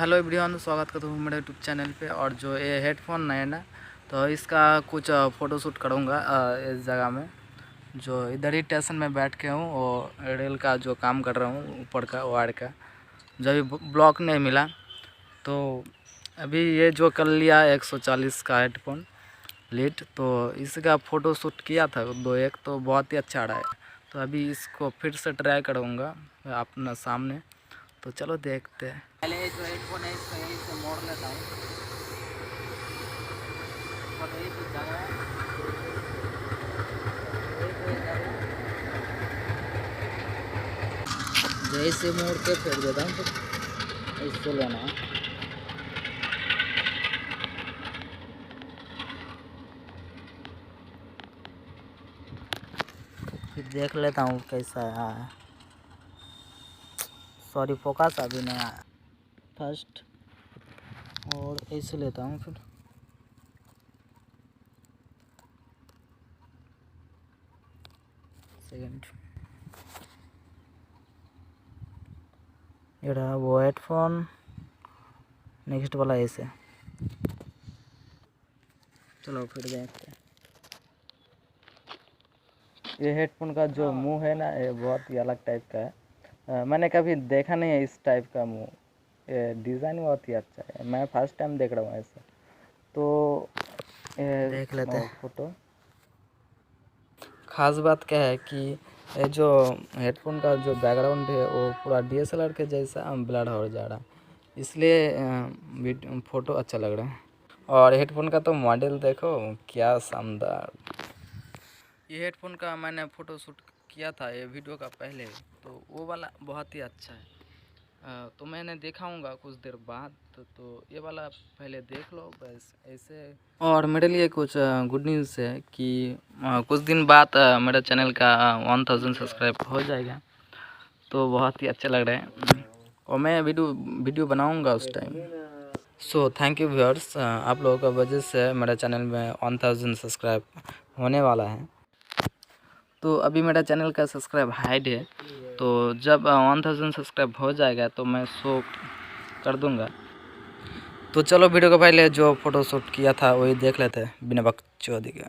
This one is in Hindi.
हेलो एवरीवन, स्वागत करता हूँ मेरे यूट्यूब चैनल पे। और जो ये हेडफोन है ना, तो इसका कुछ फ़ोटोशूट करूँगा इस जगह में। जो इधर ही स्टेशन में बैठ के हूँ और रेल का जो काम कर रहा हूँ, ऊपर का वायर का। जब भी ब्लॉक नहीं मिला तो अभी ये जो कर लिया 140 का हेडफोन लीड, तो इसका फ़ोटोशूट किया था दो एक, तो बहुत ही अच्छा रहा है। तो अभी इसको फिर से ट्राई करूँगा अपना सामने। तो चलो देखते हैं। पहले जो हेडफोन है इसको यहीं से मोड़ लेता हूँ और यही तो जगह है, यहीं से मोड़ के फेंक देता हूँ। तो इसको लेना है, फिर देख लेता हूँ कैसा है। सॉरी, फोकस अभी नहीं आया फर्स्ट, और ऐसे लेता हूँ फिर। सेकंड, ये रहा वो हेडफोन। नेक्स्ट वाला ऐसे। चलो फिर देखते हैं। ये हेडफोन का जो मुंह है ना, ये बहुत ही अलग टाइप का है। मैंने कभी देखा नहीं है इस टाइप का मुंह। ये डिज़ाइन बहुत ही अच्छा है, मैं फर्स्ट टाइम देख रहा हूँ ऐसा। तो देख लेते हैं फोटो। ख़ास बात क्या है कि ये जो हेडफोन का जो बैकग्राउंड है वो पूरा DSLR के जैसा ब्लर हो जा रहा है, इसलिए फ़ोटो अच्छा लग रहा है। और हेडफोन का तो मॉडल देखो क्या शानदार। ये हेडफोन का मैंने फ़ोटो शूट किया था ये वीडियो का पहले, तो वो वाला बहुत ही अच्छा है। तो मैंने दिखाऊंगा कुछ देर बाद। तो ये वाला पहले देख लो बस ऐसे। और मेरे लिए कुछ गुड न्यूज़ है कि कुछ दिन बाद मेरे चैनल का 1000 सब्सक्राइब हो जाएगा, तो बहुत ही अच्छा लग रहा है। और मैं वीडियो बनाऊंगा उस time. So thank you viewers, आप लोगों का वजह से मेरा चैनल में 1000 सब्सक्राइब होने वाला है। तो अभी मेरा चैनल का सब्सक्राइब हाइड है, तो जब 1000 सब्सक्राइब हो जाएगा तो मैं शो कर दूंगा। तो चलो वीडियो को पहले जो फ़ोटोशूट किया था वही देख लेते हैं बिना बकचोदी के।